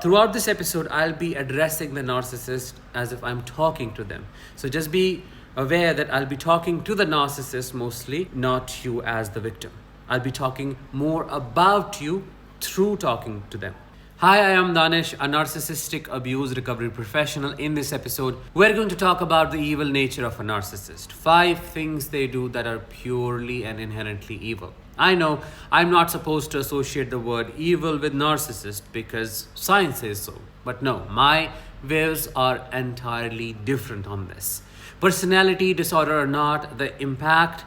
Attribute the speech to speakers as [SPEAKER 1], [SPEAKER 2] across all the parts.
[SPEAKER 1] Throughout this episode, I'll be addressing the narcissist as if I'm talking to them. So just be aware that I'll be talking to the narcissist mostly, not you as the victim. I'll be talking more about you through talking to them. Hi, I am Danish, a narcissistic abuse recovery professional. In this episode, we're going to talk about the evil nature of a narcissist. 5 things they do that are purely and inherently evil. I know I'm not supposed to associate the word evil with narcissist because science says so. But no, my views are entirely different on this. Personality disorder or not, the impact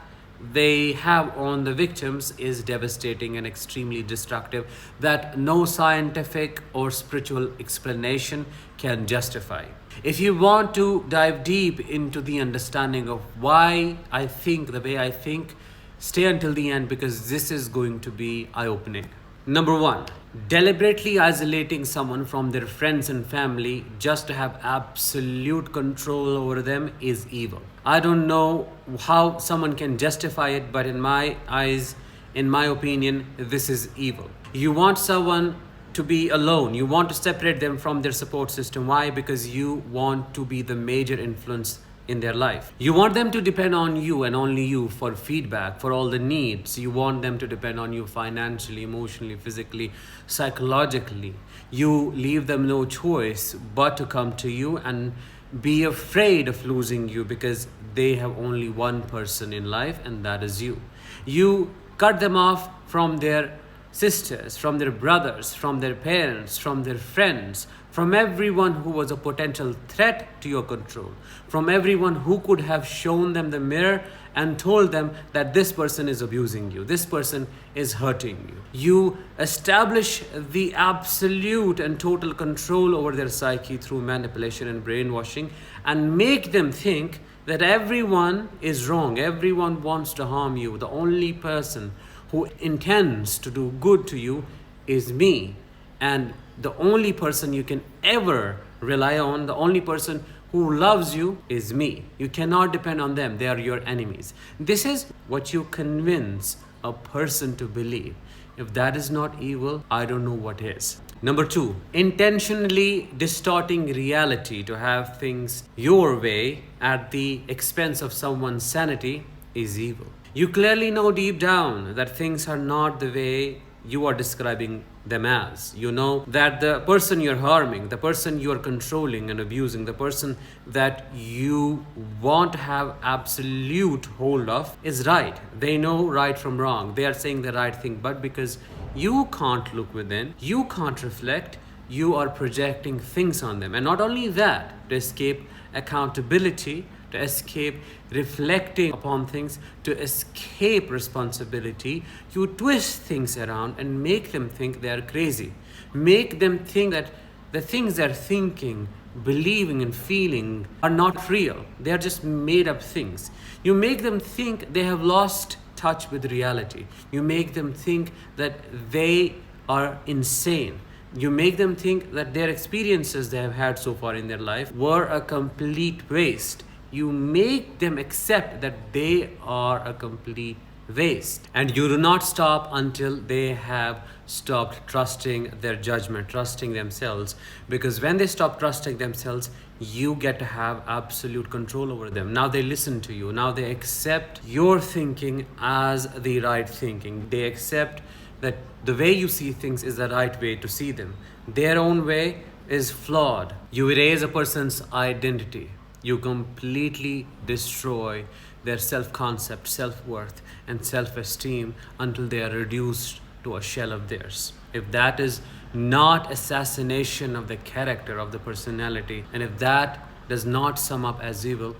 [SPEAKER 1] they have on the victims is devastating and extremely destructive that no scientific or spiritual explanation can justify. If you want to dive deep into the understanding of why I think the way I think, stay until the end because this is going to be eye-opening. Number 1, deliberately isolating someone from their friends and family just to have absolute control over them is evil. I don't know how someone can justify it, but in my eyes, in my opinion, this is evil. You want someone to be alone. You want to separate them from their support system. Why? Because you want to be the major influence in their life. You want them to depend on you and only you for feedback, for all the needs. You want them to depend on you financially, emotionally, physically, psychologically. You leave them no choice but to come to you and be afraid of losing you because they have only one person in life, and that is you. You cut them off from their sisters, from their brothers, from their parents, from their friends, from everyone who was a potential threat to your control, from everyone who could have shown them the mirror and told them that this person is abusing you, this person is hurting you. You establish the absolute and total control over their psyche through manipulation and brainwashing and make them think that everyone is wrong, everyone wants to harm you. The only person who intends to do good to you is me. And the only person you can ever rely on, the only person who loves you is me. You cannot depend on them. They are your enemies. This is what you convince a person to believe. If that is not evil, I don't know what is. Number 2, intentionally distorting reality to have things your way at the expense of someone's sanity is evil. You clearly know deep down that things are not the way you are describing them as. You know that the person you're harming, the person you're controlling and abusing, the person that you want to have absolute hold of is right. They know right from wrong. They are saying the right thing, but because you can't look within, you can't reflect, you are projecting things on them. And not only that, to escape accountability, to escape reflecting upon things, to escape responsibility, you twist things around and make them think they are crazy. Make them think that the things they're thinking, believing and feeling are not real. They are just made up things. You make them think they have lost touch with reality. You make them think that they are insane. You make them think that their experiences they have had so far in their life were a complete waste. You make them accept that they are a complete waste. And you do not stop until they have stopped trusting their judgment, trusting themselves. Because when they stop trusting themselves, you get to have absolute control over them. Now they listen to you. Now they accept your thinking as the right thinking. They accept that the way you see things is the right way to see them. Their own way is flawed. You erase a person's identity. You completely destroy their self-concept, self-worth, and self-esteem until they are reduced to a shell of theirs. If that is not assassination of the character, of the personality, and if that does not sum up as evil,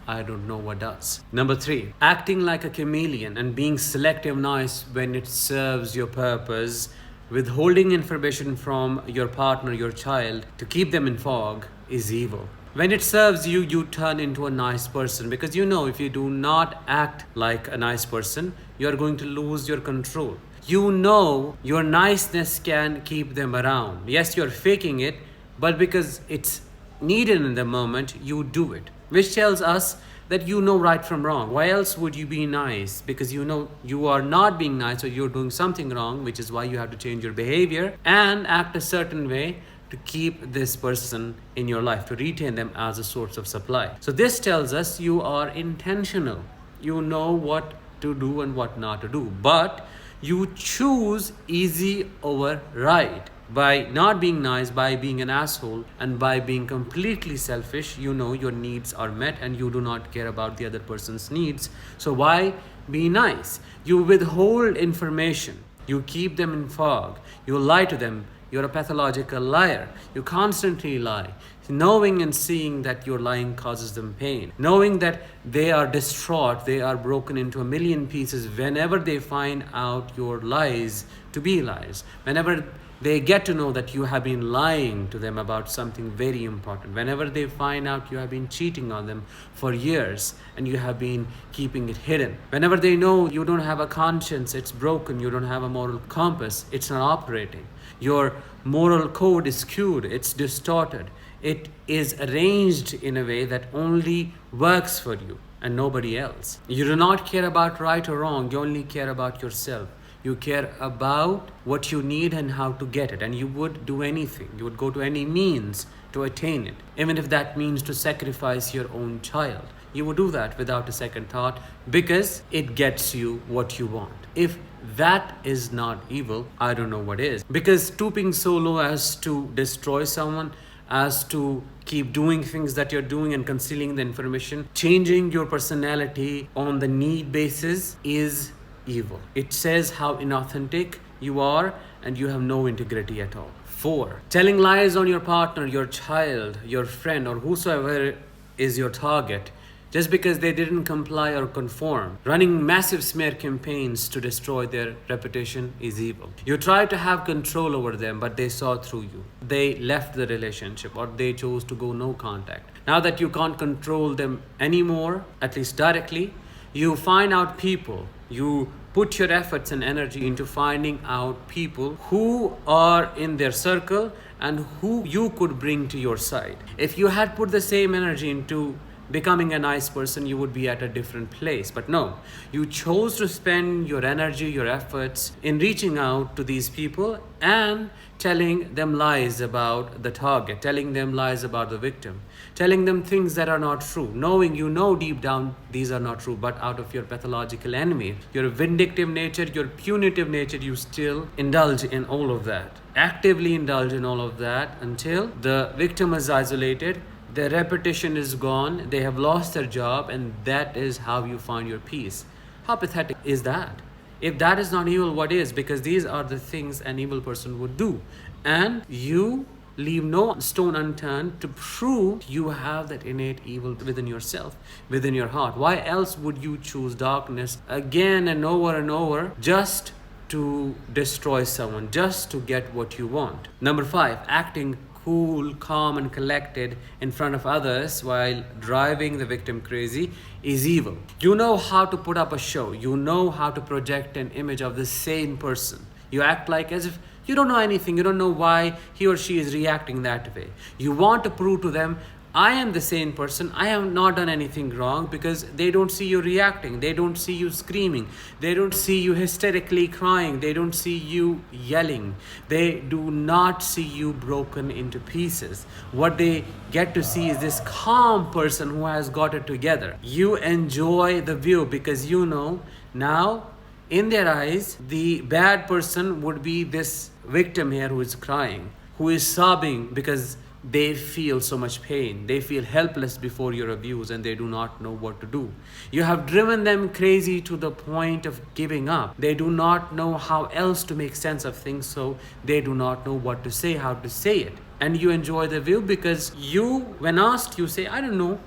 [SPEAKER 1] I don't know what does. Number 3, acting like a chameleon and being selective nice when it serves your purpose, withholding information from your partner, your child, to keep them in fog is evil. When it serves you, you turn into a nice person because you know if you do not act like a nice person, you are going to lose your control. You know your niceness can keep them around. Yes, you're faking it, but because it's needed in the moment, you do it. Which tells us that you know right from wrong. Why else would you be nice? Because you know you are not being nice or you're doing something wrong, which is why you have to change your behavior and act a certain way to keep this person in your life, to retain them as a source of supply. So this tells us you are intentional. You know what to do and what not to do, but you choose easy over right. By not being nice, by being an asshole, and by being completely selfish, you know your needs are met and you do not care about the other person's needs. So why be nice? You withhold information. You keep them in fog. You lie to them. You're a pathological liar. You constantly lie. Knowing and seeing that your lying causes them pain. Knowing that they are distraught, they are broken into a million pieces whenever they find out your lies to be lies. Whenever they get to know that you have been lying to them about something very important. Whenever they find out you have been cheating on them for years and you have been keeping it hidden. Whenever they know you don't have a conscience, it's broken, you don't have a moral compass, it's not operating. Your moral code is skewed, it's distorted. It is arranged in a way that only works for you and nobody else. You do not care about right or wrong, you only care about yourself. You care about what you need and how to get it, and you would do anything. You would go to any means to attain it, even if that means to sacrifice your own child. You would do that without a second thought because it gets you what you want. If that is not evil, I don't know what is. Because stooping so low as to destroy someone, as to keep doing things that you're doing and concealing the information, changing your personality on the need basis is evil. It says how inauthentic you are and you have no integrity at all. 4. Telling lies on your partner, your child, your friend, or whosoever is your target just because they didn't comply or conform. Running massive smear campaigns to destroy their reputation is evil. You tried to have control over them, but they saw through you. They left the relationship or they chose to go no contact. Now that you can't control them anymore, at least directly, you find out people. You put your efforts and energy into finding out people who are in their circle and who you could bring to your side. If you had put the same energy into becoming a nice person, you would be at a different place. But no, you chose to spend your energy, your efforts in reaching out to these people and telling them lies about the target, telling them lies about the victim, telling them things that are not true, knowing you know deep down these are not true, but out of your pathological enemy, your vindictive nature, your punitive nature, you still indulge in all of that, actively indulge in all of that until the victim is isolated, their reputation is gone, they have lost their job, and that is how you find your peace. How pathetic is that? If that is not evil, what is? Because these are the things an evil person would do. And you leave no stone unturned to prove you have that innate evil within yourself, within your heart. Why else would you choose darkness again and over just to destroy someone, just to get what you want? Number 5, acting cool, calm, and collected in front of others while driving the victim crazy is evil. You know how to put up a show. You know how to project an image of the sane person. You act like as if you don't know anything. You don't know why he or she is reacting that way. You want to prove to them, I am the sane person. I have not done anything wrong, because they don't see you reacting. They don't see you screaming. They don't see you hysterically crying. They don't see you yelling. They do not see you broken into pieces. What they get to see is this calm person who has got it together. You enjoy the view because you know now in their eyes the bad person would be this victim here who is crying, who is sobbing because they feel so much pain. They feel helpless before your abuse and they do not know what to do. You have driven them crazy to the point of giving up. They do not know how else to make sense of things, so they do not know what to say, how to say it. And you enjoy the view because you, when asked, you say, I don't know,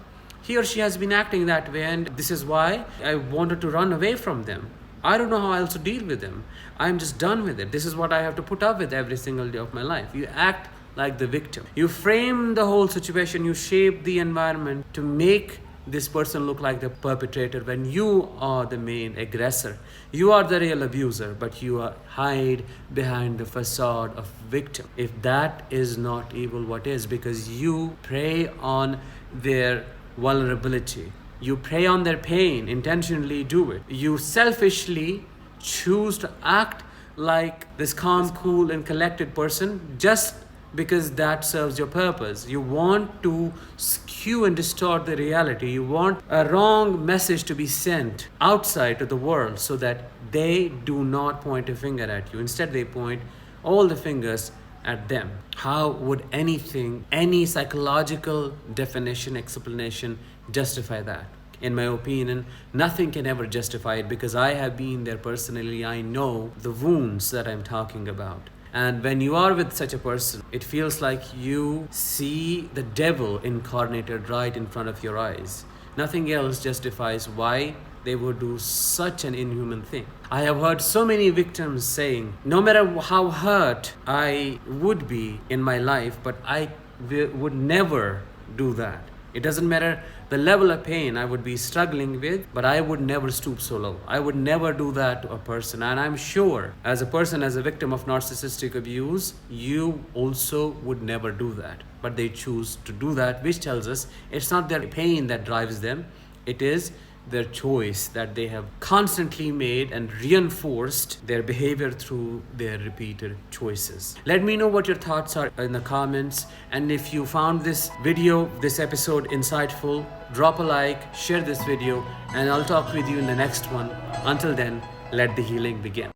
[SPEAKER 1] he or she has been acting that way and this is why I wanted to run away from them. I don't know how else to deal with them. I'm just done with it. This is what I have to put up with every single day of my life. You act like the victim. You frame the whole situation, you shape the environment to make this person look like the perpetrator when you are the main aggressor. You are the real abuser, but you hide behind the facade of victim. If that is not evil, what is? Because you prey on their vulnerability. You prey on their pain, intentionally do it. You selfishly choose to act like this calm, cool, and collected person just because that serves your purpose. You want to skew and distort the reality. You want a wrong message to be sent outside to the world so that they do not point a finger at you. Instead, they point all the fingers at them. How would anything, any psychological definition, explanation justify that? In my opinion, nothing can ever justify it, because I have been there personally. I know the wounds that I'm talking about. And when you are with such a person, it feels like you see the devil incarnated right in front of your eyes. Nothing else justifies why they would do such an inhuman thing. I have heard so many victims saying, no matter how hurt I would be in my life, but I would never do that. It doesn't matter the level of pain I would be struggling with, but I would never stoop so low. I would never do that to a person. And I'm sure, as a person, as a victim of narcissistic abuse, you also would never do that. But they choose to do that, which tells us it's not their pain that drives them. It is their choice that they have constantly made and reinforced their behavior through their repeated choices. Let me know what your thoughts are in the comments, and if you found this video, this episode insightful, drop a like, share this video, and I'll talk with you in the next one. Until then, let the healing begin.